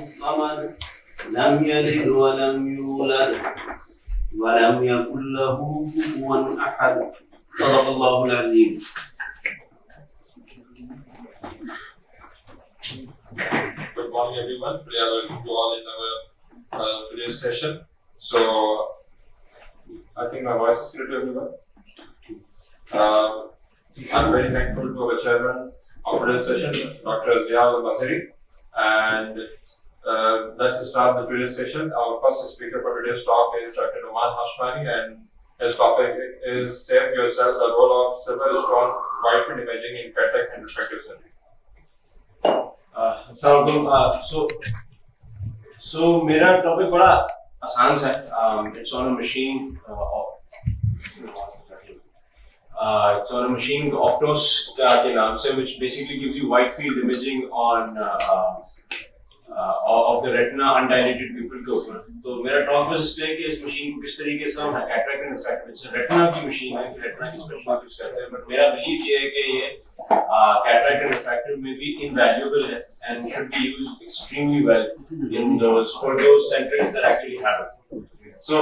الصمد لم يلد ولم يولد ولم يكن له كفوا أحد. صدق الله العظيم. Good morning, everyone. We are welcome to all in our today's session. So, I think my voice is clear to everyone. I'm very thankful to our chairman of today's session, Dr. Zia Al-Masri. And let's start the today's session. Our first speaker for today's talk is Dr. Numan Hashmani, and his topic is Save Yourself, the role of silver stone whitefield imaging in cataract and refractive surgery. So मेरा topic बड़ा आसान सा है. It's on a machine it's on a machine Optos के नाम से, which basically gives you wide field imaging on of the retina undilated pupil के ऊपर. तो मेरा टॉक बस इस पे कि इस मशीन को किस तरीके से हम कैटरेक्ट एंड रिफ्रैक्टिव से रेटिना की मशीन है कि रेटिना की स्पेशल यूज करते हैं. बट मेरा बिलीफ ये है कि ये कैटरेक्ट एंड रिफ्रैक्टिव में भी इनवैल्यूएबल है and should be used extremely well in those for those centers that actually have it. So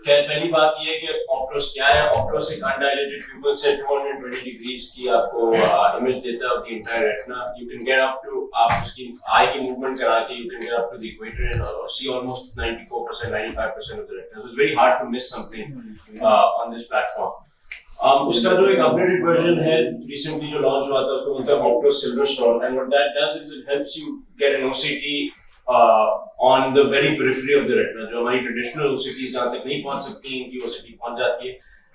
पहली बात ये है कि ऑप्टोस क्या है. ऑप्टोस एक undilated pupil से 220 degrees की आपको इमेज देता है of the entire retina. You can get up to आप उसकी eye की movement करा के you can get up to the equator and see almost 94%, 95% of the retina. So it's very hard to miss something on this platform. उसका जो एक updated version है recently जो लॉन्च हुआ था उसको बोलते हैं Optos silver stone. And what that does is it helps you get an OCT on the very periphery of the retina. जो हमारी ट्रेडिशनल ओसीटीज जहां तक नहीं पहुंच सकती इनकी ओसीटी पहुंच जाती है.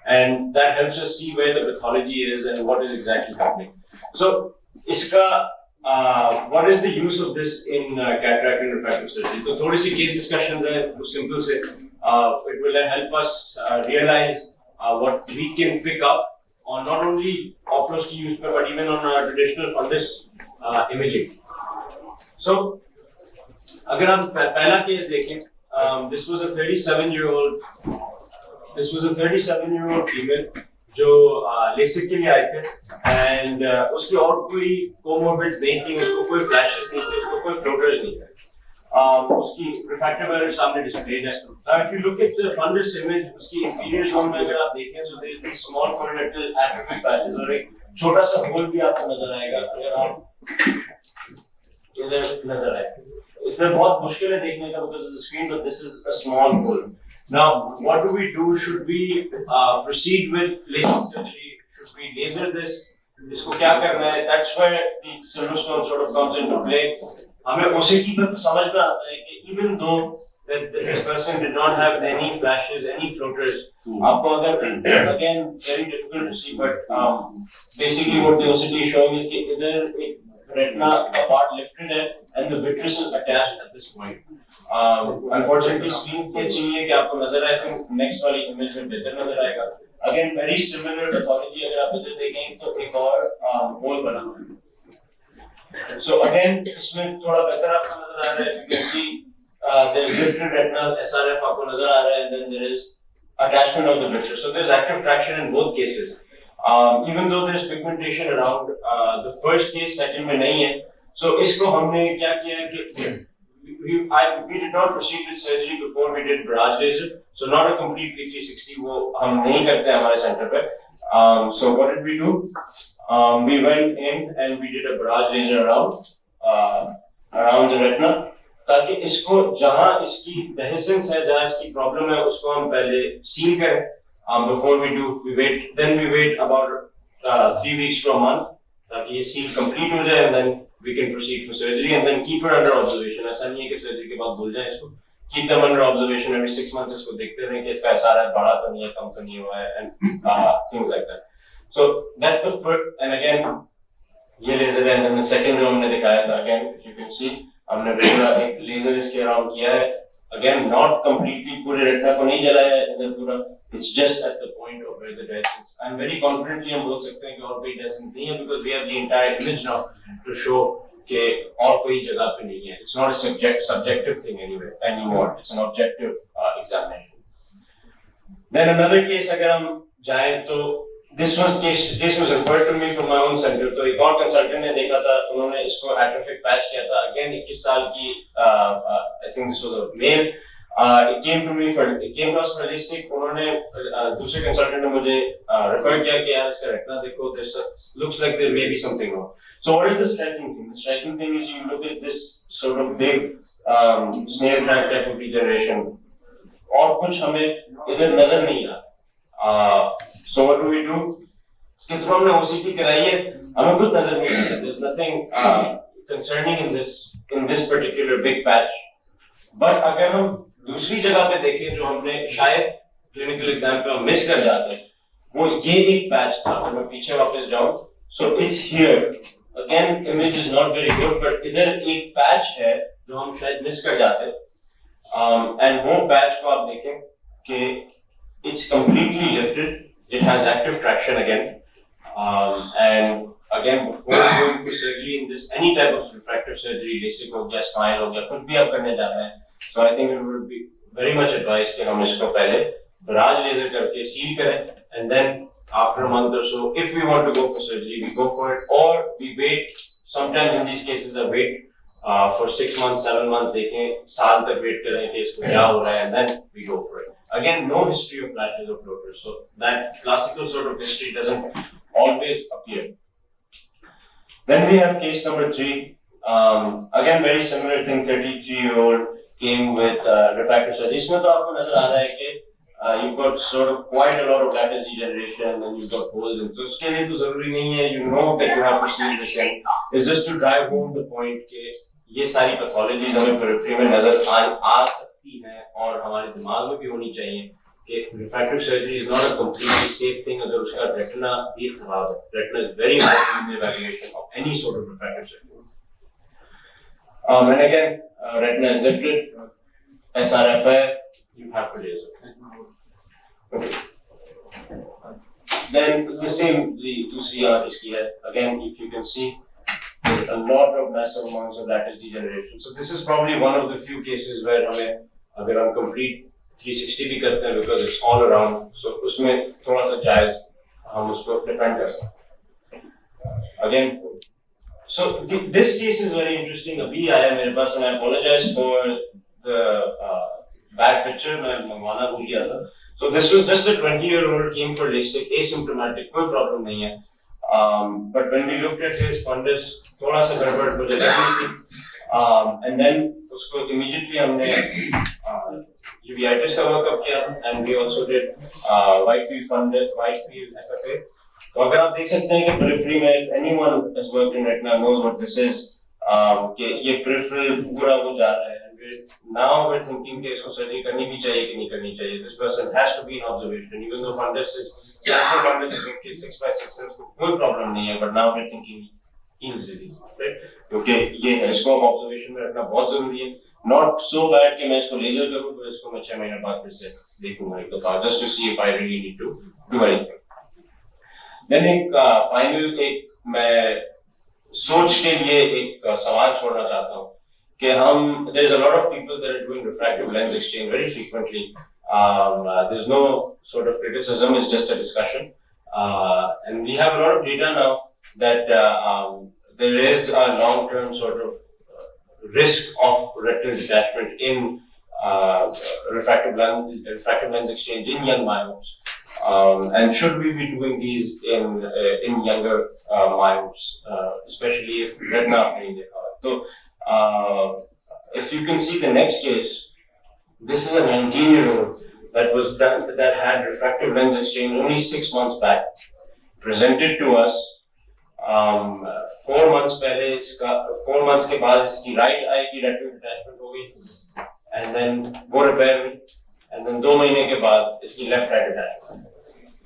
And that helps us see where the pathology is and what is exactly happening. So इसका what is the use of this in cataract and refractive surgery? तो थोड़ी सी केस डिस्कशंस है सिंपल से. It will help us realize what we can pick up on not only Optos की use पर but even on traditional fundus imaging. So अगर हम पहला case देखें, this was a 37-year-old female जो LASIK के लिए आए थे. एंड उसकी और कोई कोमोर्बिड नहीं थी, उसको कोई फ्लैशेस नहीं थे, उसको कोई फ्लोटर्स नहीं थे. उसकी रिफ्रैक्टिव एरर सामने डिस्प्लेड है. Now if you look at the fundus image, उसकी inferior zone में अगर आप देखें so there is these small choroidal atrophic patches और एक छोटा सा होल भी आपको नजर आएगा अगर आप इधर नजर आए. इसमें बहुत मुश्किल है देखने का because of the screen, but this is a small hole. Now what do we do? Should we proceed with LASIK surgery? Should we laser this? इसको क्या करना है? That's where the silver stone sort of comes into play. हमें OCT पर समझ में आता है कि even though that this person did not have any flashes, any floaters, आपको अगर again very difficult to see, but basically what the OCT is showing is कि इधर एक retina part lifted है and the vitreous is attached at this point. Unfortunately screen पे चाहिए कि आपको नजर आए तो next वाली image में बेहतर नजर आएगा. Again very similar pathology अगर आप इधर देखें तो एक और hole बना हुआ है. So again, इसमें थोड़ा बेहतर आपको नजर आ रहा है. You can see there is lifted retinal SRF आपको नजर आ रहा है, and then there is attachment of the vitreous. So there is active traction in both cases. Even though there is pigmentation around, the first case second में नहीं है. So इसको हमने क्या किया है कि we did not proceed with surgery before we did barrage laser. So not a complete P360 वो हम नहीं करते हमारे सेंटर पे. So what did we do? We went in and we did a barrage laser around the retina ताकि इसको जहाँ इसकी dehiscence है, जहाँ इसकी problem है, उसको हम पहले seal करें. Before we wait about 3 weeks to a month ताकि ये seal complete हो जाए, and then we can proceed for surgery and then keep her under observation. ऐसा नहीं है कि surgery के बाद भूल जाए इसको. Keep them under observation every 6 months. इसको देखते रहें कि इसका SRF बढ़ा तो नहीं है, कम तो नहीं हुआ है, and things like that. So that's the first. And again, ये laser है, and then the second जो हमने दिखाया था, again if you can see, हमने पूरा एक laser इसके around किया है. Again, not completely पूरे retina को नहीं जलाया है इधर पूरा. It's just at the point of where the dehiscence. And very confidently हम बोल सकते हैं कि और कोई dehiscence नहीं है because we have the entire image now to show कि और कोई जगह पे नहीं है. It's not a subjective thing anymore. It's an objective examination. Then another case अगर हम जाएं तो this case was referred to me from my own center. तो एक और consultant ने देखा था, उन्होंने इसको atrophic patch किया था. Again 21 साल की, I think this was a male. It came to us for LASIK. उन्होंने दूसरे consultant ने मुझे refer किया कि यार इसका retina देखो, this looks like there may be something wrong. So what is the striking thing? The striking thing is you look at this sort of big snail track type of degeneration. और कुछ हमें इधर नजर नहीं आ. So what do? उसके through हमने OCT कराई है, हमें कुछ नजर नहीं आ. There's nothing concerning in this particular big patch. But अगर हम दूसरी जगह पे देखें जो हमने शायद clinical exam पे मिस कर जाते हैं, वो ये एक पैच था. अगर मैं पीछे वापस जाऊं, so it's here. Again, image is not very good, but इधर एक पैच है जो हम शायद मिस कर जाते हैं. And वो पैच को आप देखें कि it's completely lifted. It has active traction again. And again, before going for surgery in this, any type of refractive surgery, LASIK हो गया, smile हो गया, कुछ भी आप करने जा रहे हैं, so I think it would be very much advised कि हम इसको पहले barrage laser करके seal करें, and then after a month or so, if we want to go for surgery, we go for it, or we wait. Sometimes in these cases, I wait for 6 months, 7 months, देखें साल तक wait करें कि इसको क्या हो रहा है, and then we go for it. Again, no history of flashes or floaters, so that classical sort of history doesn't always appear. Then we have case number 3. Again, very similar thing. 33-year-old came with refractive surgery. इसमें तो आपको नजर आ रहा है कि you've got sort of quite a lot of lattice degeneration and you've got holes in. So उसके लिए तो जरूरी नहीं है. You know that you have to see this in. It's just to drive home the point कि ये सारी pathologies हमें periphery में नजर आ सकती हैं और हमारे दिमाग में भी होनी चाहिए कि refractive surgery is not a completely safe thing अगर उसका retina भी खराब है. Retina is very important in the evaluation of any sort of refractive surgery. And again, retina is lifted, SRF है, you have to laser. Okay. Then it's the same. The दूसरी आंख इसकी है. Again, if you can see, there's a lot of massive amounts of lattice degeneration. So this is probably one of the few cases where हमें अगर हम complete 360 भी करते हैं because it's all around, so उसमें थोड़ा सा जायज हम उसको defend कर सकते हैं. Again, so this case is very interesting. अभी आया मेरे पास, and I apologize for the bad picture. मैं मंगवाना भूल गया था. So this was just a 20-year-old came for LASIK, asymptomatic, कोई problem नहीं है. But when we looked at his fundus, थोड़ा सा गड़बड़ मुझे लगी थी. And then उसको immediately हमने uveitis का workup किया, and we also did Whitefield fundus, Whitefield FFA. तो अगर आप देख सकते हैं कि periphery में, if anyone has worked in retina knows what this is, कि ये peripheral पूरा वो जा रहा है. Now we're thinking कि इसको surgery करनी भी चाहिए कि नहीं करनी चाहिए. This person has to be in observation, even though fundus is okay, 6/6 है, उसको कोई problem नहीं है. But now we're thinking Keele's disease, right? क्योंकि ये है, इसको observation में रखना बहुत जरूरी है. Not so bad कि मैं इसको laser करूँ तो इसको मैं 6 महीने बाद फिर से देखूँगा एक दफा, just to see if I really need to do anything. Then एक final एक मैं सोच के लिए एक सवाल छोड़ना चाहता हूँ कि हम, there's a lot of people that are doing refractive lens exchange very frequently. There's no sort of criticism, it's just a discussion. And we have a lot of data now that there is a long-term sort of risk of retinal detachment in refractive lens exchange in young myopes. And should we be doing these in younger myopes, especially if retina नहीं देखा? So if you can see the next case, this is a 19-year-old that had refractive lens exchange only 6 months back, presented to us. 4 months पहले इसका, 4 months के बाद इसकी right eye की retinal detachment हो गई, and then वो repair हुई, and then 2 महीने के बाद इसकी left eye detachment,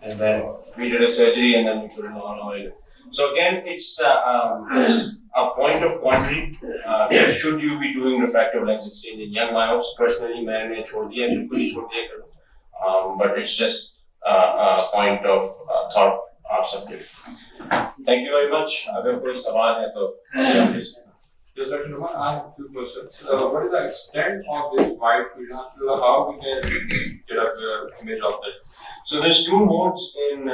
and then we did a surgery and then we put it on oil. So again, it's a point of quandary. Should you be doing refractive lens exchange in young myopes? Personally, मैंने छोड़ दिया, बिल्कुल ही छोड़ दिया करूँ. But it's just a point of thought आप सबके. Thank you very much. अगर कोई सवाल है तो please. Yes, Dr. Numan, I have a few questions. What is the extent of this wide field? How we can get a image of that? So there's two modes in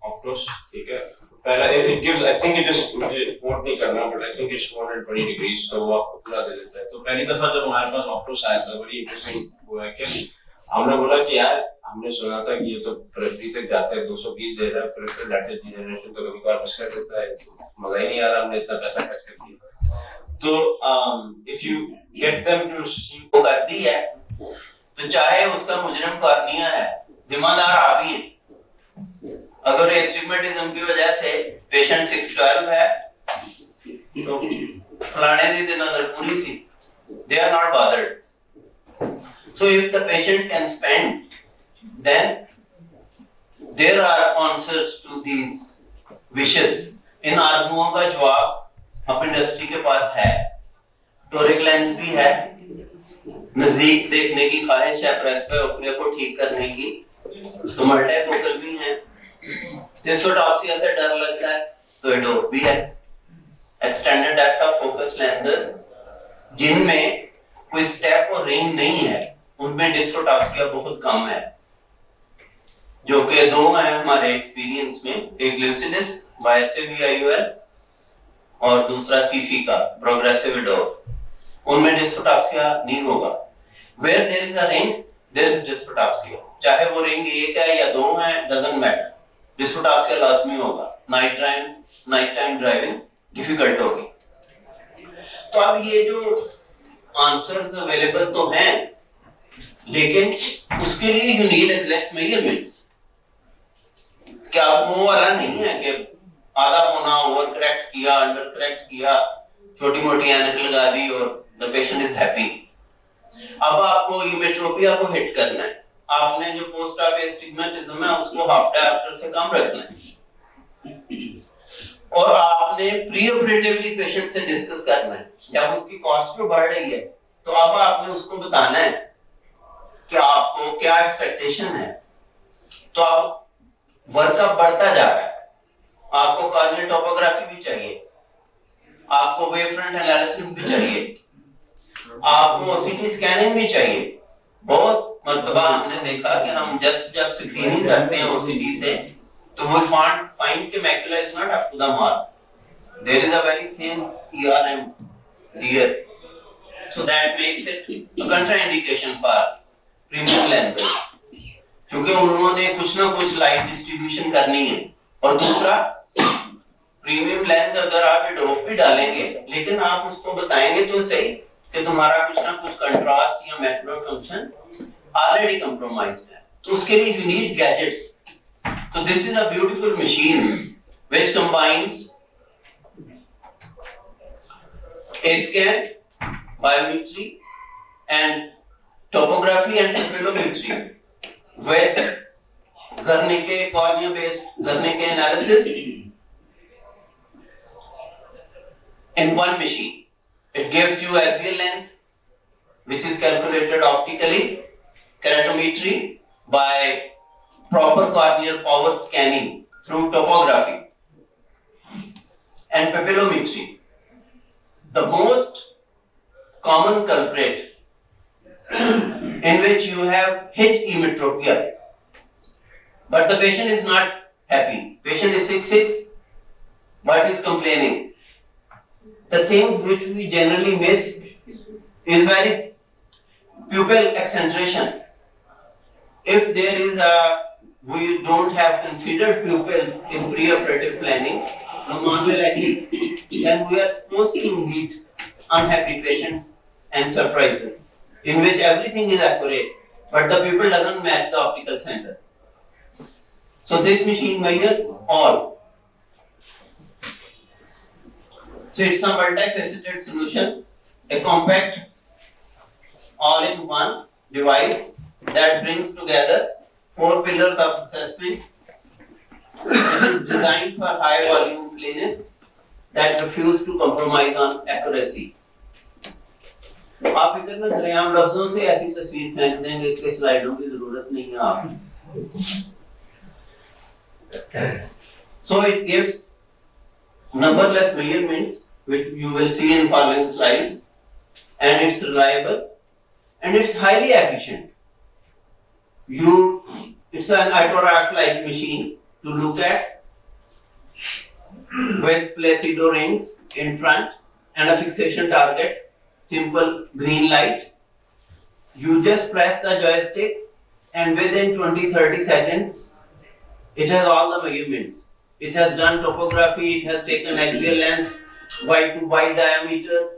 Optos. ठीक है. पहला it gives, I think it is, मुझे note नहीं करना, but I think it's 220 degrees, तो वो आपको पूरा दे देता है. तो पहली दफा जब हमारे पास Optos आया था, बड़ी इंटरेस्टिंग हुआ है कि हमने बोला कि यार हमने सुना था कि ये तो परफेक्टली तक जाता है, 220 दे रहा है, परफेक्ट लेटेस्ट जनरेशन तो कभी कभार मिस कर देता है, तो मजा ही नहीं आ रहा हमने इतना पैसा खर्च कर दिया. तो if you get them to see वो करती है, तो चाहे उसका मुजरिम कॉर्निया है, जिम्मेदार आप ही हैं. अगर एस्टिग्मेटिज्म की वजह से पेशेंट 612 है, तो फलाने दी नजर पूरी सी, they are not bothered. So if the patient can spend, then there are answers to these wishes. इन आरज़ुओं का जवाब अब इंडस्ट्री के पास है. टोरिक लेंस भी है, नजदीक देखने की ख्वाहिश है, प्रेसबायोपिया को ठीक करने की, तो मल्टीफोकल भी है. डिस्टोटॉप्सिया से डर लगता है तो एडोप भी है. Extended depth of focus lenses जिनमें कोई स्टेप और रिंग नहीं है, उनमें डिस्टोटॉप्सिया बहुत कम है, जो कि दो हैं हमारे एक्सपीरियंस में, एक ल्यूसिडिस YSAVIUL और दूसरा सीफी का प्रोग्रेसिव एडोप. उनमें डिस्टोटॉप्सिया नहीं होगा. Where there is a ring, there is डिस्टोटॉप्सिया. चाहे वो रिंग एक है या दो है, doesn't matter. डिस्टोटॉप्सिया लाजमी होगा. नाइट टाइम ड्राइविंग डिफिकल्ट होगी. तो अब ये जो आंसर्स अवेलेबल तो हैं, लेकिन उसके लिए यू नीड एग्जैक्ट मेजरमेंट्स. क्या वो वाला नहीं है कि आधा पौना ओवर करेक्ट किया, अंडर करेक्ट किया, छोटी मोटी ऐनक लगा दी और द पेशेंट इज हैप्पी. अब आपको यूमेट्रोपिया को हिट करना है. आपने जो पोस्ट ऑप एस्टिग्मेटिज्म है उसको हाफ डायप्टर से कम रखना है, और आपने प्री ऑपरेटिवली पेशेंट से डिस्कस करना है. जब उसकी कॉस्ट बढ़ रही है तो अब आपने उसको बताना है कि आपको क्या एक्सपेक्टेशन है. तो आप वर्कअप बढ़ता जा रहा है. आपको कॉर्नियल टोपोग्राफी भी चाहिए, आपको वेव फ्रंट एनालिसिस भी चाहिए, आपको ओसीटी स्कैनिंग भी चाहिए. बहुत मर्तबा हमने देखा कि हम जब स्क्रीनिंग करते हैं ओसीटी से, तो वो फाइंड कि macula is not up to the mark. There is a very thin ERM here, so that makes it a contraindication for premium lenses, क्योंकि उन्होंने कुछ ना कुछ लाइट डिस्ट्रीब्यूशन करनी है. और दूसरा, प्रीमियम लेंस अगर आप एडोप भी डालेंगे, लेकिन आप उसको बताएंगे तो सही कि तुम्हारा कुछ ना कुछ कंट्रास्ट या मैक्रो फंक्शन ऑलरेडी कंप्रोमाइज्ड है, तो उसके लिए यू नीड गैजेट्स. तो this is a beautiful machine which combines A-scan, biometry and topography and pupillometry with Zernike cornea based Zernike analysis in one machine. It gives you axial length, which is calculated optically, keratometry by proper corneal power scanning through topography, and pupillometry. The most common culprit in which you have hit emetropia, but the patient is not happy. Patient is 6'6", but is complaining. The thing which we generally miss is very pupil accentration. If there is we don't have considered pupils in preoperative planning, then we are supposed to meet unhappy patients and surprises in which everything is accurate, but the pupil doesn't match the optical center. So this machine measures all. So it's a multifaceted solution, a compact all-in-one device that brings together 4 pillars of assessment. It is designed for high volume clinics that refuse to compromise on accuracy. आप फिक्र न करें, हम लफ्जों से ऐसी तस्वीर फेंक देंगे कि स्लाइडों की जरूरत नहीं है आप. So it gives numberless measurements which you will see in following slides, and it's reliable and it's highly efficient. You It's an iToraf-like machine to look at with Placido rings in front and a fixation target, simple green light. You just press the joystick and within 20-30 seconds, it has all the measurements. It has done topography, it has taken axial length, wide to wide diameter.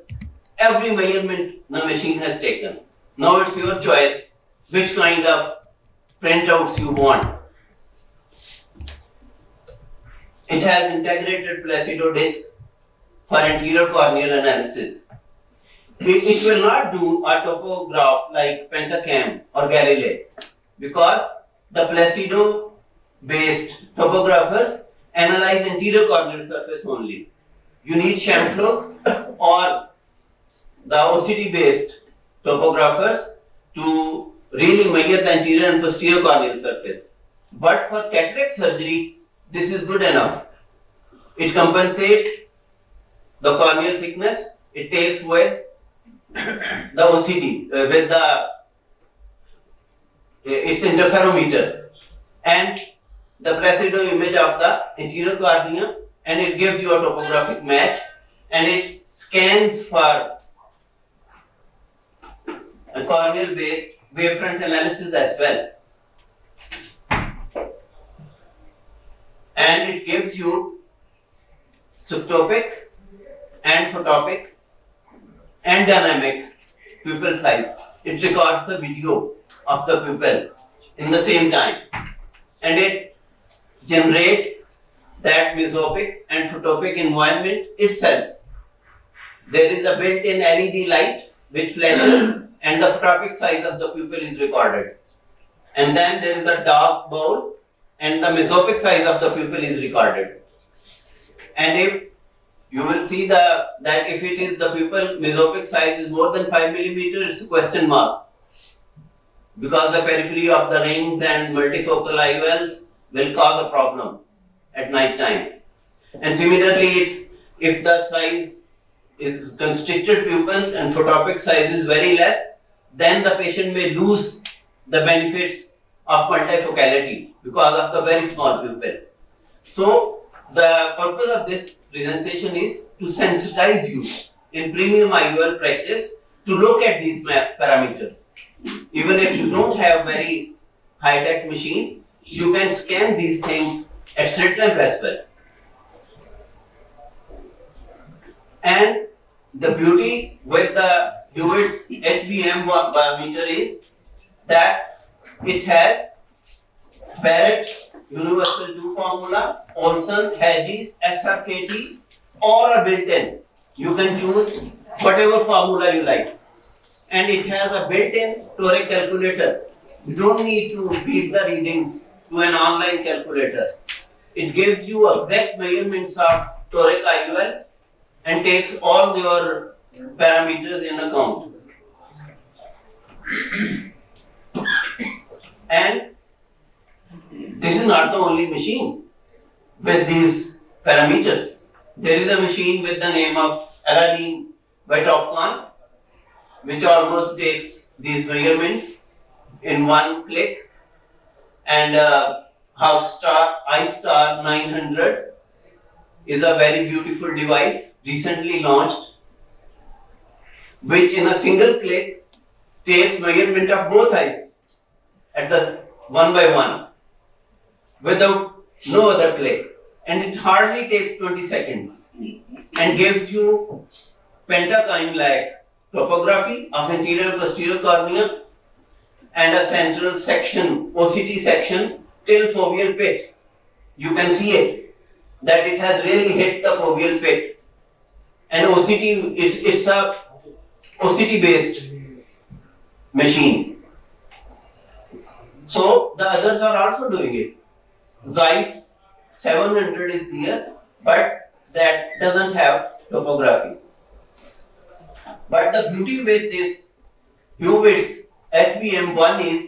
Every measurement the machine has taken. Now it's your choice which kind of printouts you want. It has integrated Placido disc for anterior corneal analysis. It will not do a topograph like Pentacam or Galilei because the Placido based topographers analyze anterior corneal surface only. You need Scheimpflug or the OCT based topographers to really measure the anterior and posterior corneal surface. But for cataract surgery, this is good enough. It compensates the corneal thickness. It takes with the OCT, with the its interferometer and the Placido image of the anterior cornea, and it gives you a topographic match, and it scans for a corneal based wavefront analysis as well. And it gives you subtopic and photopic and dynamic pupil size. It records the video of the pupil in the same time, and it generates that mesopic and photopic environment itself. There is a built-in LED light which flashes and the photopic size of the pupil is recorded. And then there is a dark bowl and the mesopic size of the pupil is recorded. And if you will see that if it is the pupil mesopic size is more than 5 millimeters, it's a question mark. Because the periphery of the rings and multifocal IOLs will cause a problem at night time. And similarly, if the size is constricted pupils and photopic size is very less, then the patient may lose the benefits of multifocality because of the very small pupil. So the purpose of this presentation is to sensitize you in premium IOL practice to look at these parameters. Even if you don't have very high-tech machine, you can scan these things at slit lamp as well. And the beauty with the Hewitt's HBM meter is that it has Barrett Universal 2 formula, Olson, Hedges, SRKT, or a built-in. You can choose whatever formula you like. And it has a built-in toric calculator. You don't need to feed the readings to an online calculator. It gives you exact measurements of toric IOL and takes all your parameters in account. And this is not the only machine with these parameters. There is a machine with the name of Aladdin by Topcon, which almost takes these measurements in one click, and Hogstar iStar 900 is a very beautiful device recently launched, which in a single click takes measurement of both eyes at the one by one without no other click, and it hardly takes 20 seconds and gives you Pentacam-like topography of anterior and posterior cornea and a central section, OCT section till foveal pit. You can see it, that it has really hit the foveal pit. And OCT, it's a OCT based machine. So the others are also doing it. Zeiss 700 is there, but that doesn't have topography. But the beauty with this Hewitt's HBM1 is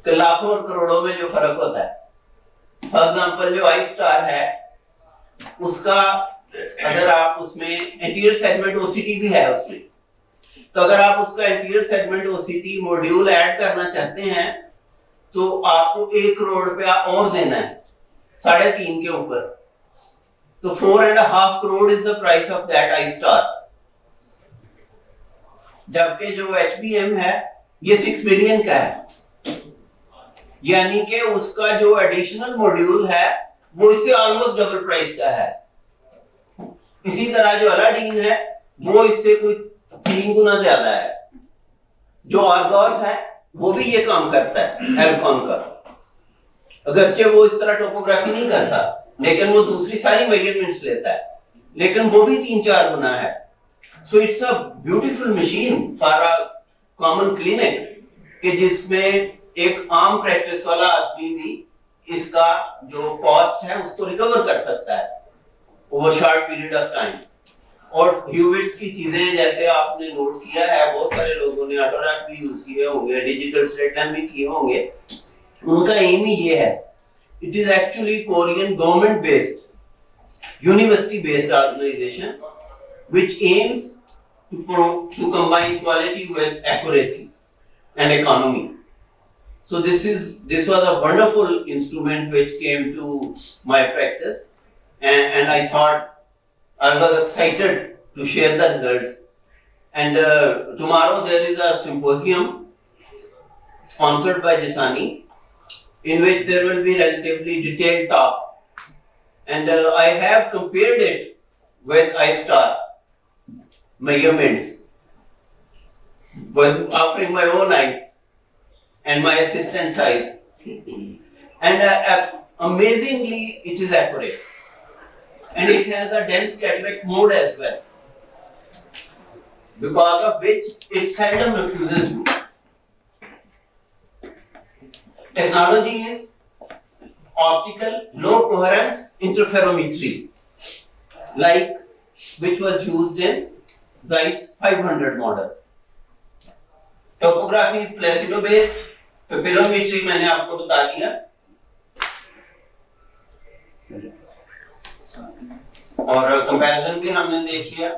कि लाखों और करोड़ों में जो फर्क होता है। For example जो आई स्टार है उसका अगर आप उसमें एंटीरियर सेगमेंट ओसीटी भी है उसमें, तो अगर आप उसका anterior segment OCT module add करना चाहते हैं तो आपको 1 करोड़ रुपया और देना है 3.5 के ऊपर, तो 4.5 crore is the price of that I star. जबकि जो HBM है ये 6 बिलियन का है, यानी कि उसका जो एडिशनल मॉड्यूल है वो इससे ऑलमोस्ट डबल प्राइस का है। इसी तरह जो अलादीन है वो इससे कोई 3 गुना ज्यादा है। जो आर्गोस है वो भी ये काम करता है एल्कॉन का, अगरचे वो इस तरह टोपोग्राफी नहीं करता, लेकिन वो दूसरी सारी मेजरमेंट्स लेता है, लेकिन वो भी 3-4 गुना है। So it's a beautiful machine for a common clinic कि जिसमें एक आम प्रैक्टिस वाला आदमी भी इसका जो कॉस्ट है उसको रिकवर कर सकता है over short period of time. और ह्यूविट्स की चीजें जैसे आपने नोट किया है, बहुत सारे लोगों ने ऑटोरैप भी यूज किए होंगे, डिजिटल स्टेट लैम्प भी किए होंगे, उनका एम ही ये है। It is actually Korean government based university based organization which aims to combine quality with accuracy and economy. So this was a wonderful instrument which came to my practice, and I thought I was excited to share the results. And tomorrow there is a symposium sponsored by Jisani, in which there will be relatively detailed talk, and I have compared it with iStar measurements, with offering my own eyes and my assistant's eyes, and amazingly it is accurate, and it has a dense cataract mode as well, because of which it seldom refuses you. Technology is optical low coherence interferometry, like which was used in Zeiss 500 model. Topography is Placido based, papillometry मैंने आपको बता दिया, और comparison भी हमने देख लिया।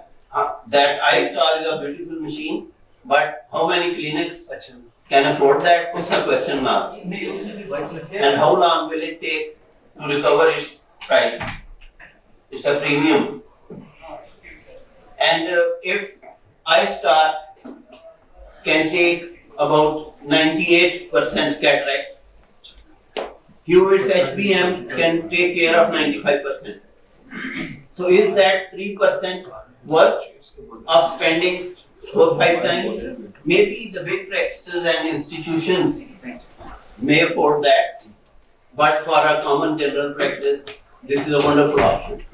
That iStar is a beautiful machine, but how many clinics can afford that? It's a question mark. And how long will it take to recover its price? It's a premium. And if iStar can take about 98% cataracts, Hewitt's HBM can take care of 95%. So is that 3% worth of spending 4-5 times? Maybe the big practices and institutions may afford that, but for a common general practice, this is a wonderful option.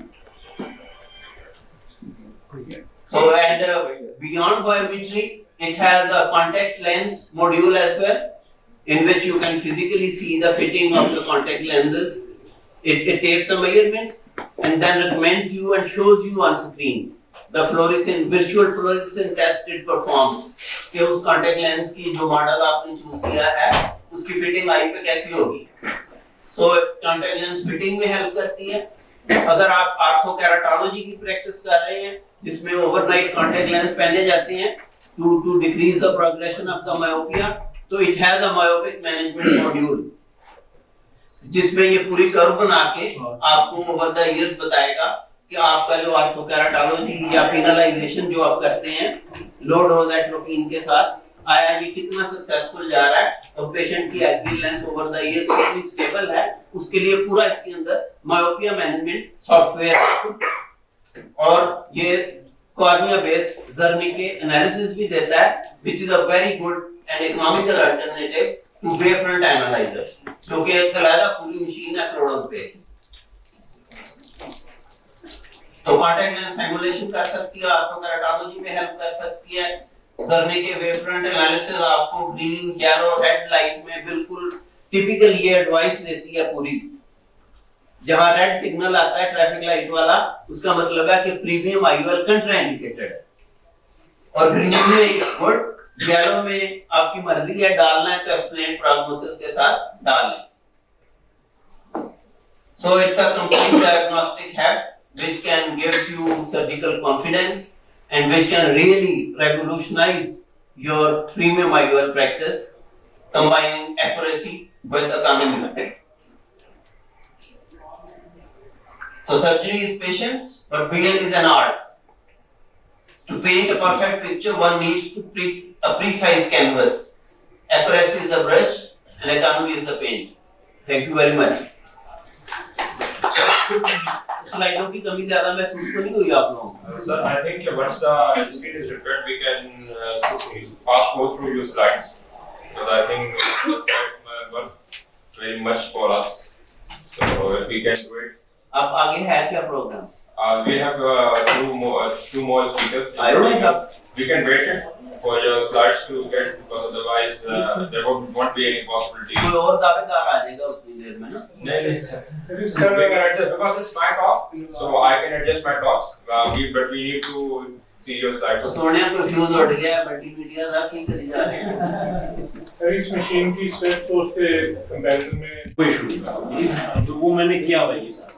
So, and beyond biometry, it has a contact lens module as well, in which you can physically see the fitting of the contact lenses. It takes the measurements and then recommends you and shows you on screen the virtual fluorescent test it performs कि उस contact lens की जो model आपने choose किया है उसकी fitting आई पे कैसी होगी। So contact lens फिटिंग में हेल्प करती है। अगर आप आर्थोकेराटोलॉजी की प्रैक्टिस कर रहे हैं जिसमें ओवरनाइट कॉन्टैक्ट लेंस पहने जाते हैं to decrease the progression of the myopia, तो it has a myopic management module जिसमें ये पूरी कर्व बना के आपको ओवर द इयर्स बताएगा कि आपका जो आर्थोकेराटोलॉजी या पेनलाइजेशन जो आप करते हैं लो डोज एट्रोपिन के साथ आया ये कितना सक्सेसफुल जा रहा है, और पेशेंट की axial length over the years कितनी स्टेबल है, उसके लिए पूरा इसके अंदर मायोपिया मैनेजमेंट सॉफ्टवेयर और ये कॉर्निया बेस्ड जर्नी के एनालिसिस भी देता है, which is a very good and economical alternative to wave front analyzer, क्योंकि एक कलादा पूरी मशीन है करोड़ों रुपए। तो कॉन्टैक्ट लेंस सिमुलेशन कर सकती है, आर्थोकेराटोलॉजी में हेल्प कर सकती है, जर्नी के वेव फ्रंट एनालिसिस आपको ग्रीन येलो रेड लाइट में बिल्कुल टिपिकल ये एडवाइस देती है पूरी। जहां रेड सिग्नल आता है ट्रैफिक लाइट वाला, उसका मतलब है कि प्रीमियम आईओएल कंट्राइंडिकेटेड है, और ग्रीन में गुड, येलो में आपकी मर्जी है डालना है तो एक्सप्लेन प्रोग्नोसिस के साथ डाल लें। So it's a complete diagnostic hack which can gives you surgical confidence and which can really revolutionize your premium IOL practice, combining accuracy with economy. So surgery is patience, but BL is an art. To paint a perfect picture, one needs to a precise canvas. Accuracy is a brush, and economy is the paint. Thank you very much. स्लाइडों की कमी ज्यादा महसूस तो नहीं हुई आप लोगों को? Sir, I think once the screen is prepared, we can fast go through your slides. Because I think that works very much for us. So if we can do it. अब आगे है क्या programme? We have two more speakers. I don't have. We can wait it for your slides to get, because otherwise there won't be any possibility. कोई और दावेदार आ जाएगा उतनी देर में ना? No, sir. We can adjust, because it's my talk, so I can adjust my talks. But we need to see your तो slides. Sonia को fuse उड़ गया मल्टीमीडिया का की करी जा रहे हैं? सर इस मशीन की स्वेप सोर्स के कंपैरिजन में कोई इशू नहीं, तो वो मैंने किया हुआ है ये सारा।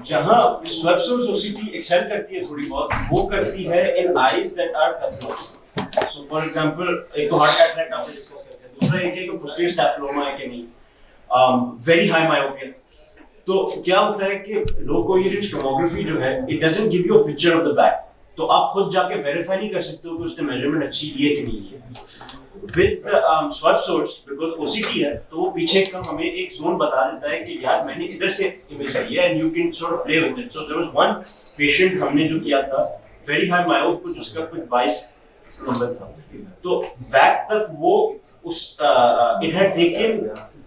जहाँ स्वेप सोर्स ओसीटी एक्सेल करती है थोड़ी बहुत, वो करती है in eyes that are pathologic. So for example एक तो हार्ट कैटरेक्ट आपने डिस्कस करते हैं, दूसरा एक है कि पोस्टीरियर स्टेफिलोमा है कि नहीं, वेरी हाई मायोपिया। तो क्या होता है कि लो कोहेरेंस टोमोग्राफी जो है, it doesn't give you a picture of the back, तो आप खुद जाके वेरीफाई नहीं कर सकते हो कि उसने मेजरमेंट अच्छी ली है कि नहीं ली है। With swap source, because OCT है, तो वो पीछे का हमें एक जोन बता देता है कि यार मैंने इधर से इमेज ली है, and you can sort of play with it. So there was one patient हमने जो किया था, वेरी हाई मायोप, जिसका कुछ 22 नंबर था, तो बैक तक वो उस it had taken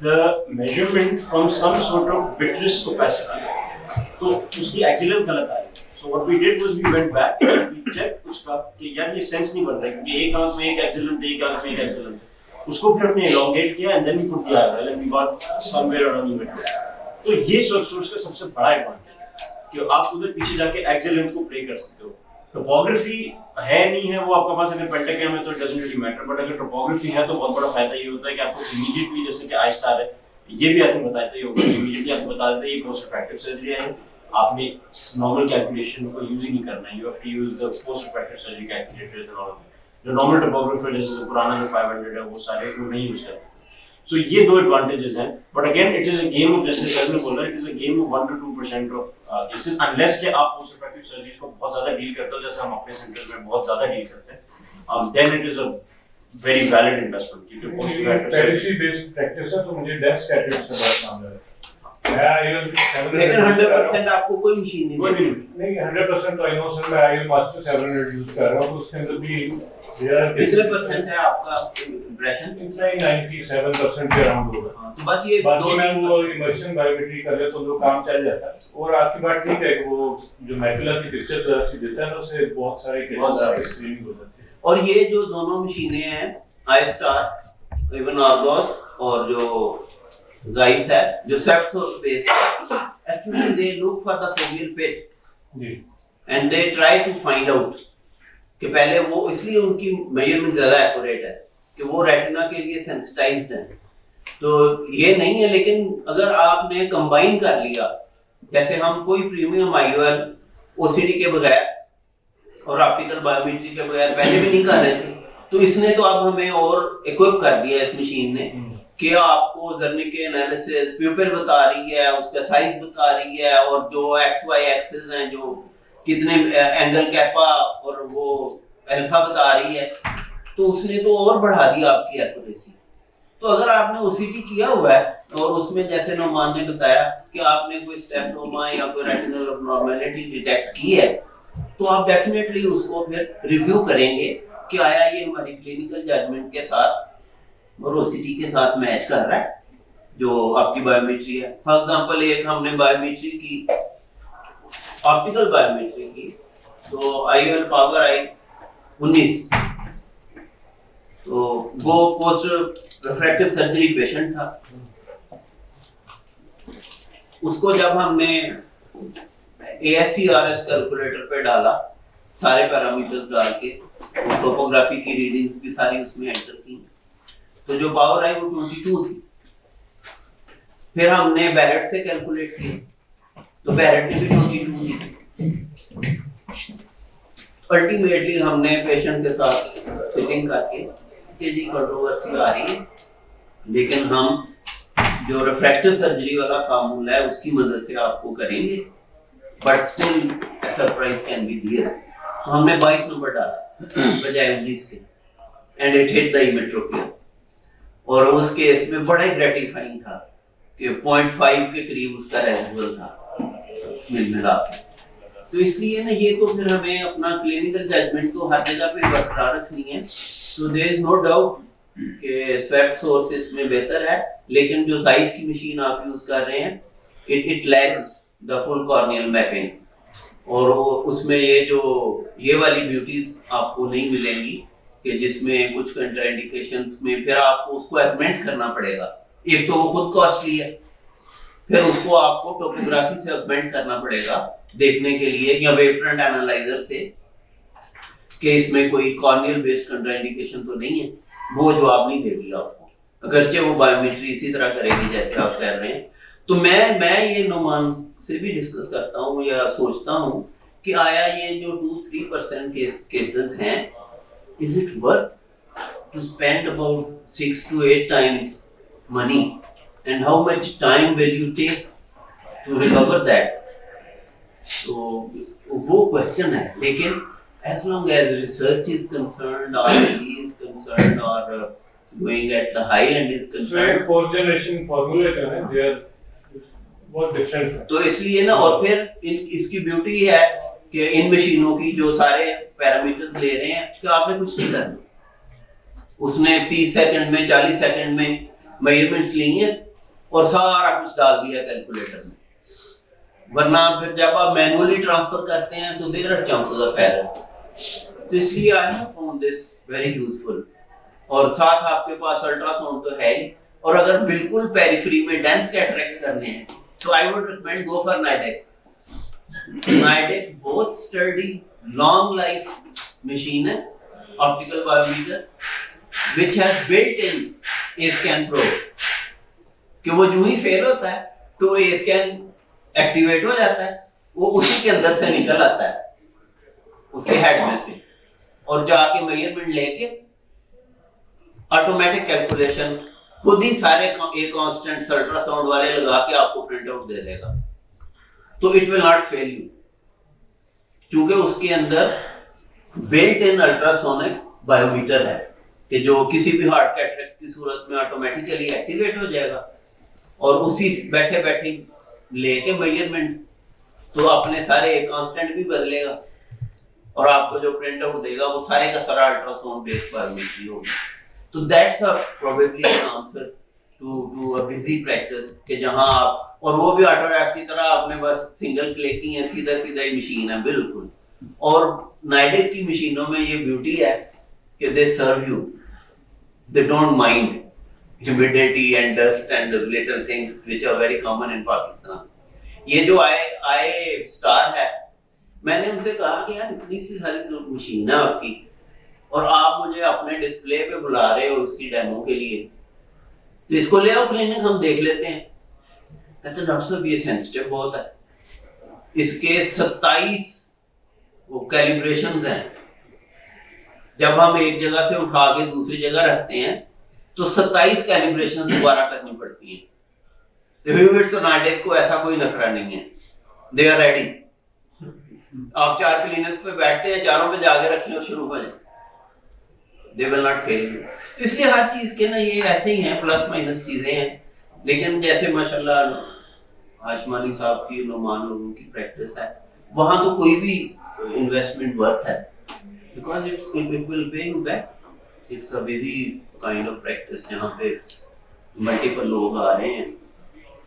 the measurement from some sort of vitreous opacity, तो उसकी एक्सीलेंस गलत आई। So what we did was we went back and we checked उसका कि यार ये सेंस नहीं बन रहा है, क्योंकि एक आंख में एक एक्सीलेंट है, एक आंख में एक एक्सीलेंट है, उसको फिर हमने elongate किया and then we put the IOL and we got somewhere around the middle। तो ये स्वैप सोर्स का सबसे बड़ा एडवांटेज है कि आप उधर पीछे जाके एक्सीलेंट को प्ले कर सकते हो। टोपोग्राफी है नहीं है वो आपके पास, अगर पेंटाग्राम है तो डजंट रियली मैटर, बट अगर टोपोग्राफी है तो बहुत बड़ा फायदा ये होता है कि आपको इमीडिएटली, जैसे कि आई स्टार है, ये भी आपको बताते ही होगा, इमीडिएटली आपको बता देते हैं ये पोस्ट रिफ्रैक्टिव सर्जरी है, आपने नॉर्मल कैलकुलेशन को यूज ही नहीं करना है, you have to use the post refractive surgery calculators and all. जो नॉर्मल टोपोग्राफर जैसे जो पुराना जो 500 है वो सारे वो नहीं यूज करते। सो ये दो एडवांटेजेस हैं, but again it is a game of, जैसे सर ने बोला, it is a game of 1 to 2% of cases, unless कि आप पोस्ट रिफ्रैक्टिव सर्जरीज को बहुत ज्यादा डील करते हो, जैसे हम अपने सेंटर में बहुत ज्यादा डील करते हैं, then it is a very valid investment, क्योंकि post refractive pedigree based practice है, तो मुझे डेस्क कैटरेक्ट से बड़ा काम है। लेकिन 100% आपको कोई मशीन नहीं देगी। नहीं 100% तो आई नो सर, मैं आईएल मास्टर 700 यूज कर रहा हूं, तो उसके अंदर भी कितने परसेंट है आपका इम्प्रेशन? इतना ही 97% के अराउंड होगा। तो बस ये बाकी मैं वो इमर्शन बायोमेट्री कर ले तो काम चल जाता है। और आपकी बात ठीक है कि वो जो मैकुला की पिक्चर जर्सी देता है ना, उससे बहुत सारे केसेस स्क्रीनिंग हो जाती है। और ये जो दोनों मशीनें हैं, आई स्टार, इवन आर्गोस और जो जाइस है, जो स्वैप सोर्स बेस्ड है, actually they look for the foveal pit जी, and they try to find out कि पहले वो, इसलिए उनकी मेजरमेंट ज्यादा एक्यूरेट है कि वो रेटिना के लिए सेंसिटाइज्ड है। तो ये नहीं है, लेकिन अगर आपने कंबाइन कर लिया, जैसे हम कोई प्रीमियम आईओएल ओसीडी के बगैर और ऑप्टिकल बायोमेट्री के बगैर पहले भी नहीं कर रहे थे, तो इसने तो अब हमें और इक्विप कर दिया इस मशीन ने कि आपको जर्नी के एनालिसिस, प्यूपिल बता रही है, उसका साइज बता रही है, और जो एक्स वाई एक्सिस हैं, जो कितने एंगल कैपा और वो अल्फा बता रही है, तो उसने तो और बढ़ा दिया आपकी एक्यूरेसी। तो अगर आपने ओसीटी किया हुआ है और उसमें जैसे नोमान ने बताया कि आपने कोई स्टेफिलोमा या कोई रेटिनल अबनॉर्मैलिटी डिटेक्ट की है, तो आप डेफिनेटली उसको फिर रिव्यू करेंगे कि आया ये हमारी क्लिनिकल जजमेंट के साथ और ओसीटी के साथ मैच कर रहा है जो आपकी बायोमेट्री है। फॉर एग्जांपल एक हमने बायोमेट्री की, ऑप्टिकल बायोमेट्री की, तो आईओएल पावर आई 19, तो वो पोस्ट रिफ्रैक्टिव सर्जरी पेशेंट था। उसको जब हमने ASCRS कैलकुलेटर पे डाला, सारे पैरामीटर्स डाल के, टोपोग्राफी की रीडिंग्स भी सारी उसमें एंटर की, तो जो पावर आई वो 22 थी। फिर हमने बैरेट से कैलकुलेट की, तो बैरेट ने भी 22 दी। अल्टीमेटली हमने पेशेंट के साथ सिटिंग करके कि जी कंट्रोवर्सी आ रही है, लेकिन हम जो रिफ्रैक्टिव सर्जरी वाला फार्मूला है उसकी मदद से आपको करेंगे, but still surprise can be there. तो हमने 22 नंबर डाला बजाय 19 के, and it hit the emmetropia. और उस केस में बड़ा ही ग्रेटिफाइंग था कि 0.5 के करीब उसका रेजिडुअल था मिला के। तो इसलिए ना ये तो फिर हमें अपना क्लिनिकल जजमेंट तो हर जगह पे बरकरार रखनी है। So there is no doubt कि स्वेट सोर्स इसमें बेहतर है, लेकिन जो साइज की मशीन आप यूज कर रहे हैं it lacks the full corneal mapping, और उसमें ये वाली ब्यूटीज आपको नहीं मिलेंगी कि जिसमें कुछ कंट्राइंडिकेशंस में फिर आपको उसको एगमेंट करना पड़ेगा। एक तो वो खुद कॉस्टली है, फिर उसको आपको टोपोग्राफी से एगमेंट करना पड़ेगा देखने के लिए, या वेव फ्रंट एनालाइजर से कि इसमें कोई कॉर्नियल बेस्ड कंट्राइंडिकेशन तो नहीं है। वो जवाब नहीं देगी आपको, अगरचे वो बायोमेट्री इसी तरह करेगी जैसे आप कर रहे हैं। तो मैं ये नुमान से भी डिस्कस करता हूँ या सोचता हूँ कि आया ये जो 2-3% के केसेस हैं, is it worth to spend about 6 to 8 times money, and how much time will you take to recover that? So वो question है, लेकिन as long as research is concerned, R&D is concerned, or going at the high end is So concerned, fourth generation formula जो है they are बहुत different है। तो इसलिए ना, और फिर इसकी ब्यूटी है कि इन मशीनों की जो सारे पैरामीटर्स ले रहे हैं कि आपने कुछ नहीं करना, उसने 30 सेकंड में 40 सेकंड में मेजरमेंट्स ली हैं और सारा कुछ डाल दिया कैलकुलेटर में। वरना फिर जब आप मैनुअली ट्रांसफर करते हैं तो there are chances of error. तो इसलिए I have found this very useful. और साथ आपके पास अल्ट्रासाउंड तो है ही, और अगर बिल्कुल पेरिफेरी में डेंस कैटरेक्ट करने हैं तो I would recommend go for Nidek. Nidek बहुत स्टर्डी लॉन्ग लाइफ मशीन है, optical biometer which has built in A-scan Pro, कि वो जो ही फेल होता है तो A-scan एक्टिवेट हो जाता है, वो उसी के अंदर से निकल आता है उसके हेड में से, और जाके मेजरमेंट लेके ऑटोमेटिक कैलकुलेशन खुद ही सारे ए कांस्टेंट अल्ट्रासाउंड वाले लगा के आपको प्रिंट आउट दे देगा। तो it will not fail you, क्योंकि उसके अंदर बिल्ट इन अल्ट्रासोनिक बायोमीटर है कि जो किसी भी हार्ट कैटरेक्ट की सूरत में ऑटोमेटिकली एक्टिवेट हो जाएगा, और उसी बैठे बैठे लेके मेजरमेंट तो अपने सारे कांस्टेंट भी बदलेगा, और आपको जो प्रिंट आउट देगा वो सारे का सारा अल्ट्रासाउंड बेस्ड बायोमेट्री होगी। तो that's probably an answer to a busy practice कि जहां आप, और वो भी ऑटोग्राफ की तरह आपने बस सिंगल क्लिक ही है, सीधा सीधा ही मशीन है बिल्कुल। और नाइडेक की मशीनों में ये ब्यूटी है कि they serve you, they don't mind humidity and dust and little things which are very common in Pakistan. ये जो आए स्टार है, मैंने उनसे कहा कि यार इतनी सी सारी मशीन है आपकी और आप मुझे अपने डिस्प्ले पे बुला रहे हो उसकी डेमो के लिए, तो इसको ले आओ क्लिनिक हम देख लेते हैं। कहते डॉक्टर साहब ये सेंसिटिव बहुत है, इसके 27 वो कैलिब्रेशंस हैं, जब हम एक जगह से उठा के दूसरी जगह रखते हैं तो 27 कैलिब्रेशंस दोबारा करनी पड़ती हैं। तो ह्यूमिट्स और नाइडेक को ऐसा कोई नखरा नहीं है, दे आर रेडी। आप 4 क्लिनिक्स पे बैठते हैं, चारों पे जाके रखें और शुरू हो जाए, they will not fail you. तो इसलिए हर चीज के ना ये ऐसे ही हैं, प्लस माइनस चीजें हैं, लेकिन जैसे माशाल्लाह आशमानी साहब की, नुमान लोगों की प्रैक्टिस है, वहां तो कोई भी इन्वेस्टमेंट वर्थ है, because it will pay you back. It's a busy kind of practice जहाँ पे multiple लोग आ रहे हैं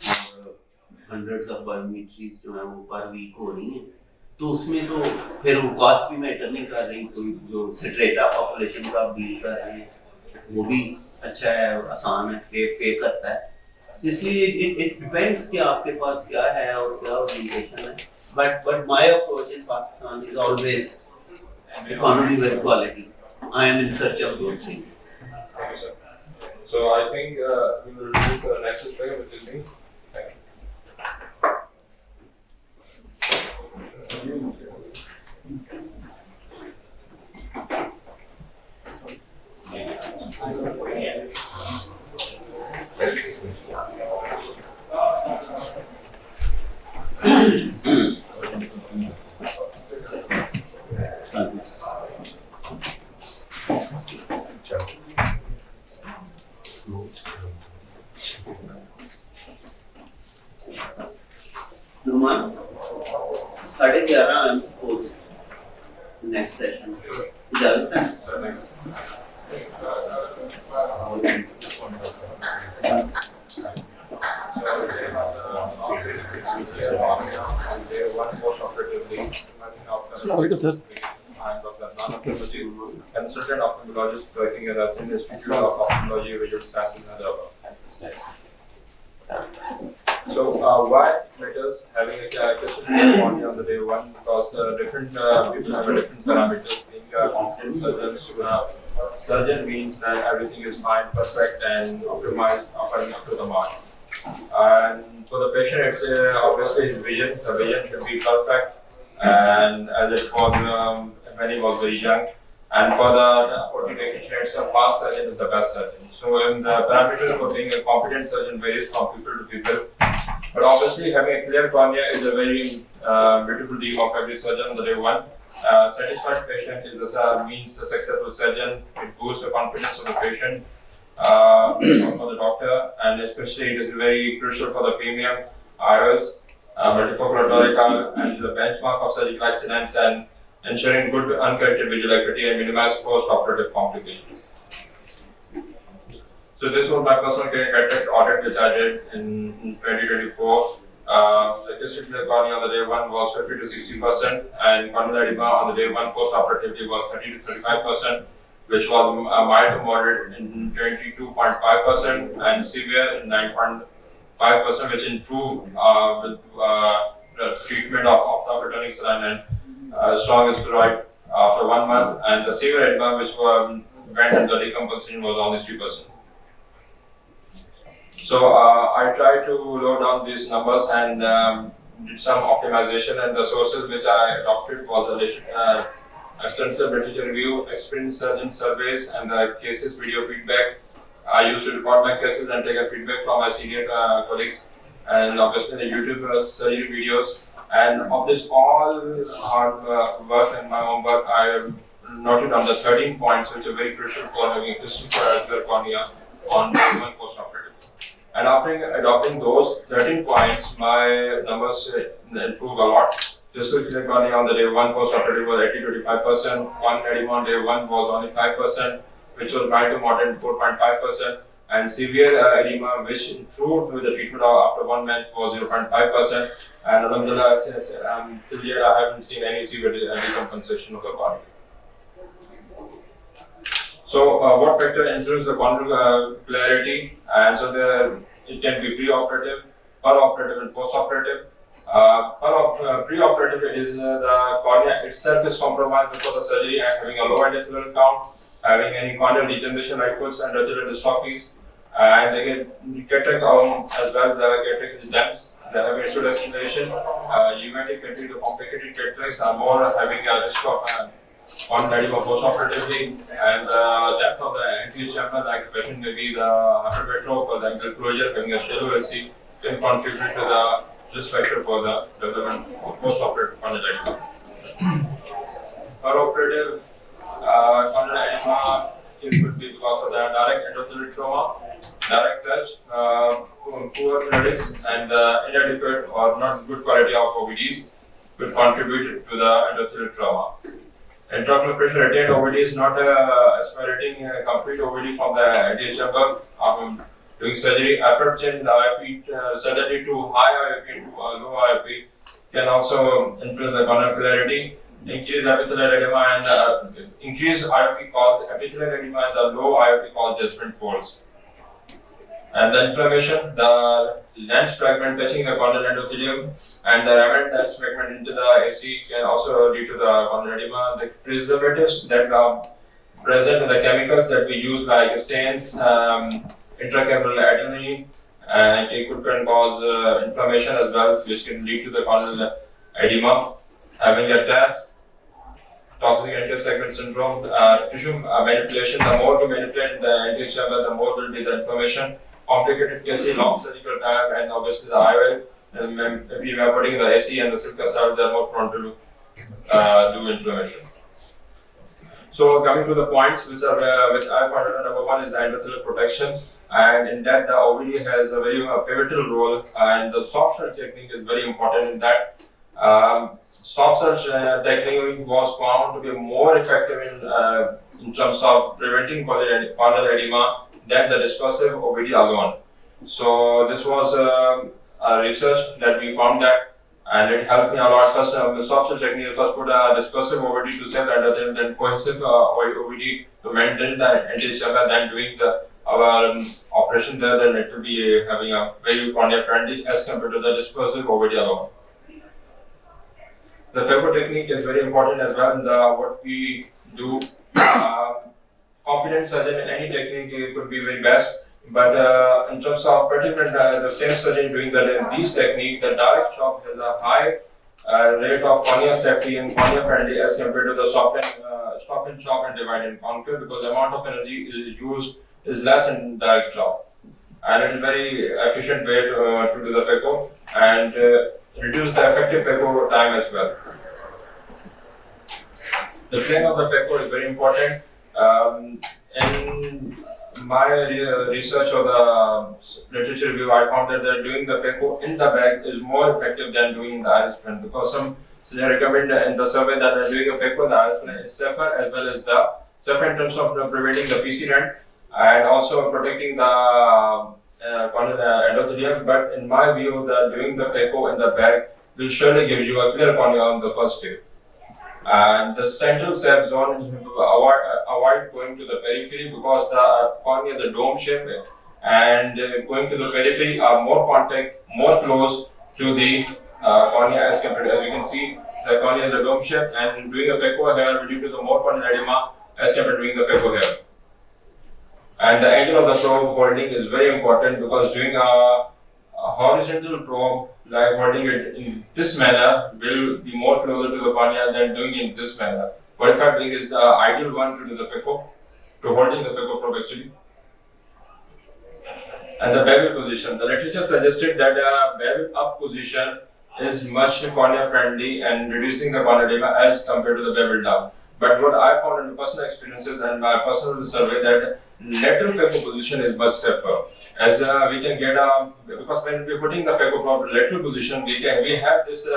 और hundreds of biometries जो है वो पर वीक हो रही हैं, तो उसमें तो फिर वो कॉस्ट भी मैटर नहीं कर रही, कोई जो स्ट्रेटा पॉपुलेशन का डील कर रहे हैं वो भी अच्छा है, आसान है, पे करता है। इसलिए it depends कि आपके पास क्या है और क्या ओरिएंटेशन है, but my approach in Pakistan is always economy with quality. I am in search of those things. Thank you, sir. So I think we will move to the next speaker, which is me. Thank you. I'm Dr. Adnan Akhtarji, consultant ophthalmologist working at the Institute of Ophthalmology, Visual Sciences, Hyderabad. So, why matters having a question cornea on the day one? Because different people have a different parameters. Being a competent surgeon means that everything is fine, perfect, and optimized according to the mark. And for the patient, it's obviously his vision. The vision should be perfect, and as it was when he was very young. And for the OT technician, it's a fast surgeon is the best surgeon. So, in the parameters for being a competent surgeon varies from people to people. But obviously, having a clear cornea is a very beautiful dream of every surgeon on the day one. Satisfied patient means a successful surgeon. It boosts the confidence of the patient, for the doctor, and especially it is very crucial for the premium IOLs, multifocal torical, and the benchmark of surgical accidents and ensuring good uncorrected visual acuity and minimize post-operative complications. So this was my personal cataract audit which I did in 2024. The distributed cornea on the day one was 50 to 60%, and corneal edema on the day one post-operatively was 30 to 35%, which was mild to moderate in 22.5% and severe in 9.5%, which improved with the treatment of ophthalmic saline and strong steroid after 1 month, and the severe edema which went into decomposition was only 3%. So I tried to load down these numbers and did some optimization, and the sources which I adopted was a extensive literature review, experienced surgeon surveys, and the cases video feedback. I used to record my cases and take a feedback from my senior colleagues, and obviously the YouTube surgery videos. And of this all hard work and my own work, I noted on the 13 points which are very crucial for having a crystal clear cornea on one post-operative. And after adopting those 13 points, my numbers improved a lot. Crystal clear cornea on the day one post-operative was 80-85%. One edema on day one was only 5%, which was mild to moderate 4.5%. And severe edema, which improved with the treatment after 1 month, was 0.5%. And alhamdulillah, till yet I haven't seen any severe decompensation of the cornea. So, what factor influences the corneal clarity? And so, it can be pre-operative, per-operative, and post-operative. Pre-operative is the cornea itself is compromised before the surgery and having a low endothelial count, having any corneal degeneration like Fuchs and endothelial dystrophies, and they get cataract as well. The cataract is dense, they have interdestination, rheumatic cataract, the complicated cataracts are more having a risk of corneal edema post-operatively, and the depth of the anterior chamber, like the patient may be the hypermetrope or the ankle closure, having a shallow LC, can contribute to the risk factor for the development of post-operative corneal edema. Per-operative corneal edema could be because of the direct endothelial trauma, direct touch, poor genetics, and inadequate or not good quality of OVDs could contribute to the endothelial trauma. Intraocular pressure retained OVD is not aspirating complete OVD from the anterior chamber doing surgery. Abrupt change in the IOP suddenly to high IOP to low IOP can also influence the corneal clarity. Increased epithelial edema and increased IOP cause epithelial edema and the low IOP cause descendant folds. And the inflammation, the lens fragment touching the corneal endothelium and the remnant lens fragment into the AC can also lead to the corneal edema. The preservatives that are present in the chemicals that we use like stains, intracameral adenine, and it can cause inflammation as well, which can lead to the corneal edema. Having a test, toxic anterior segment syndrome, tissue manipulation, the more we manipulate the anterior chamber, the more will be the inflammation. Complicated AC, long surgical time, and obviously the IOL. If you are putting the AC and the silk cell, they are more prone to do inflammation. So coming to the points which I found out, number one is the endothelial protection, and in that the OVD has a very pivotal role, and the soft shell technique is very important in that. Soft shell technique was found to be more effective in terms of preventing corneal edema than the dispersive OVD alone. So this was a research that we found that and it helped me a lot. First, the soft shell technique, first put a dispersive OVD to cell, and then cohesive OVD to maintain the anti-chamber, then doing our operation there, then it will be having a very cornea friendly as compared to the dispersive OVD alone. The phaco technique is very important as well. What we do, competent surgeon in any technique could be very best. But in terms of particular the same surgeon doing these technique, the direct chop has a high rate of cornea safety and cornea friendly as compared to the stop and chop and divide and conquer, because the amount of energy is used is less in direct chop, and it is very efficient way to do the phaco and reduce the effective phaco time as well. The plane of the phaco is very important. In my research or the literature review, I found that doing the phaco in the bag is more effective than doing the iris plane, because they recommend in the survey that doing a phaco in the iris plane is safer, as well as the safer in terms of preventing the PC rent and also protecting the endothelium. But in my view, that doing the phaco in the bag will surely give you a clear cornea on the first day. And the central SEP zone, avoid going to the periphery, because the cornea is a dome shape, and going to the periphery are more contact, more close to the cornea as compared to, as you can see, the cornea is a dome shape, and doing a phaco here will lead to the more corneal edema as compared to doing the phaco here. And the angle of the probe holding is very important, because doing a horizontal probe, like holding it in this manner, will be more closer to the cornea than doing it in this manner. What if I'm doing is the ideal one to do the phaco, to holding the phaco probe actually. And the bevel position. The literature suggested that a bevel up position is much cornea friendly and reducing the cornea edema as compared to the bevel down. But what I found in personal experiences and my personal survey, that lateral phaco position is much safer, as we can get because when we're putting the phaco probe lateral position, we have this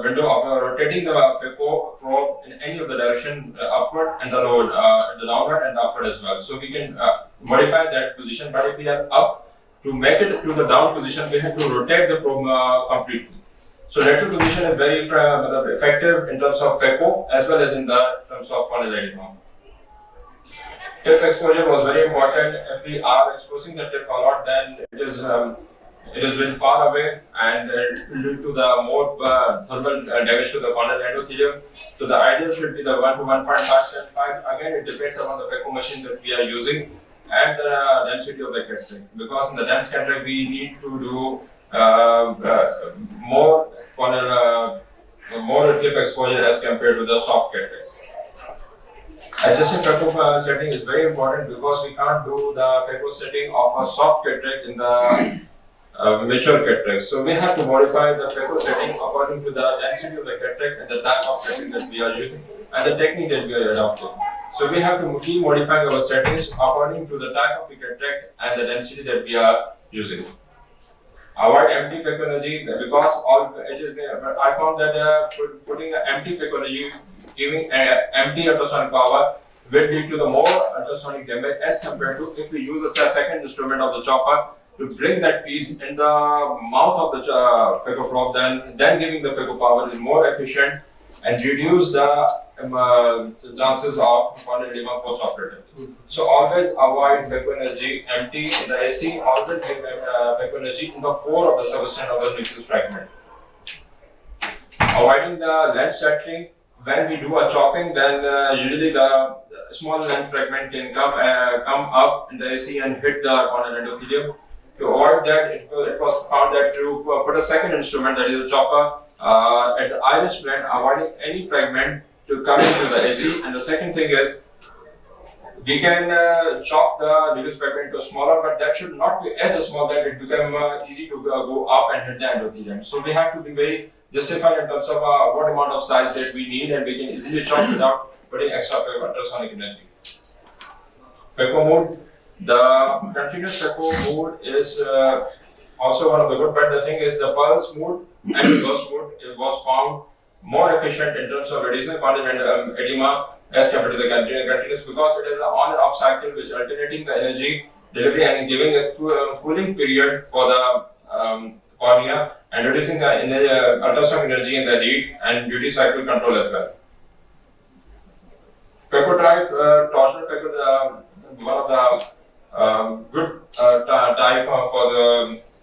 window of rotating the phaco probe in any of the direction, upward and the lower, the downward and upward as well. So we can modify that position. But if we are up, to make it to the down position, we have to rotate the probe completely. So lateral position is very effective in terms of phaco as well as in the terms of corneal edema. Tip exposure was very important. If we are exposing the tip a lot, then it is very far away, and it will lead to the more thermal damage to the corneal endothelium. So the ideal should be the 1 to 1.575. Again, it depends upon the phaco machine that we are using and the density of the cataract. Because in the dense cataract, we need to do more corneal, more tip exposure as compared to the soft cataracts. Adjusting phaco setting is very important, because we can't do the phaco setting of a soft cataract in the mature cataract. So we have to modify the phaco setting according to the density of the cataract and the type of cataract that we are using and the technique that we are adopting. So we have to keep modifying our settings according to the type of the cataract and the density that we are using. Avoid empty phaconergy, because I found that putting an empty phaconergy, giving empty ultrasonic power, will lead to the more ultrasonic damage as compared to if we use a second instrument of the chopper to bring that piece in the mouth of the phaco probe. Then giving the phaco power is more efficient and reduce the chances of corneal edema post-operative. So always avoid phaconergy empty in the AC. Always give phaconergy in the core of the substance of the nucleus fragment. Avoiding the lens shattering. When we do a chopping, then usually the small lens fragment can come up in the AC and hit the corneal endothelium. To avoid that, it was found that to put a second instrument, that is a chopper, at the iris plane, avoiding any fragment to come into the AC. And the second thing is, we can chop the nucleus fragment to smaller, but that should not be as small that it become easy to go up and hit the endothelium. So we have to be very justified in terms of what amount of size that we need, and we can easily chop without putting extra ultrasonic energy. Phaco mode. The continuous phaco mode is also one of the good, but the thing is the pulse mode and the burst mode was found more efficient in terms of reducing corneal edema as compared to the continuous, because it is an on and off cycle which alternating the energy delivery and giving a cooling period for the cornea and reducing the ultrasonic energy in the lead and duty cycle control as well. Phaco type, torsional phaco, one of the good type for the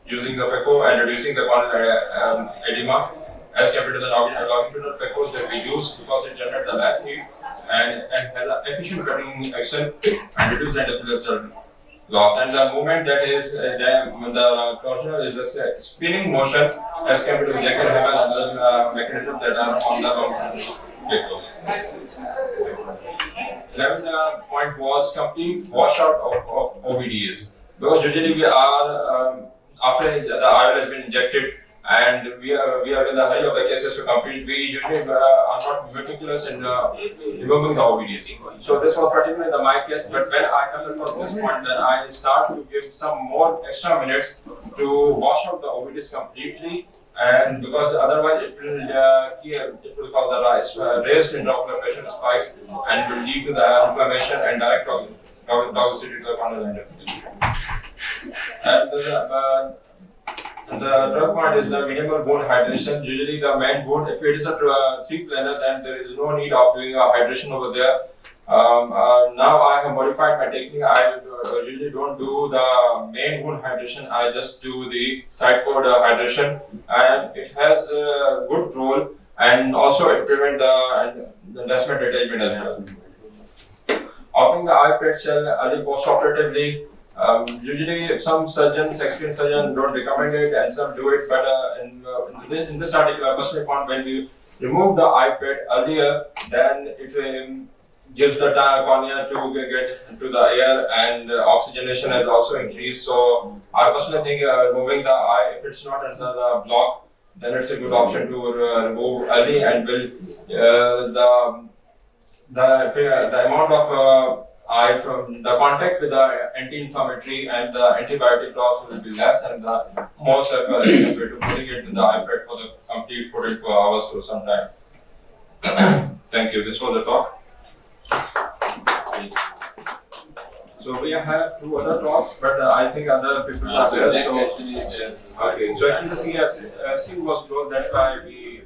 using the phaco and reducing the corneal edema as compared to the longitudinal phacos that we use because it generates the less heat and has an efficient cutting action and reduce the endothelial cell loss. And the movement that is the torsional is the spinning motion as compared to the Jekyll and other mechanisms that are on the longitudinal phacos. 11th point was complete washout of OVDs. Because usually we are after the IOL has been injected and we are in the hurry of the cases to complete, we usually are not meticulous in removing the OVDs. So this was particularly my case, but when I come for this point, then I start to give some more extra minutes to wash out the OVDs completely, and because otherwise it will cause the raised intraocular pressure spikes and will lead to the inflammation and direct toxicity to the corneal endothelium. And the third point is the minimal wound hydration. Usually the main wound, if it is a 3-planar, then there is no need of doing a hydration over there. Now I have modified my technique. I usually don't do the main wound hydration. I just do the side cord hydration, and it has a good role, and also it prevents the investment detachment as well. Opening the eye pit cell early post-operatively. Usually, some surgeons, experienced surgeons, don't recommend it, and some do it. But in this article, I personally found when we remove the eye pit earlier, then it gives the cornea to get into the air, and oxygenation has also increased. So, I personally think removing the eye, if it's not under the block, then it's a good option to remove early, and will the amount of eye from the contact with the anti-inflammatory and the antibiotic loss will be less, and the more safer as compared to putting it in the iPad for the complete 44 hours or some time. Thank you. This was the talk. So we have 2 other talks, but I think other people are there. So, okay. So actually the CSC was closed. That's why we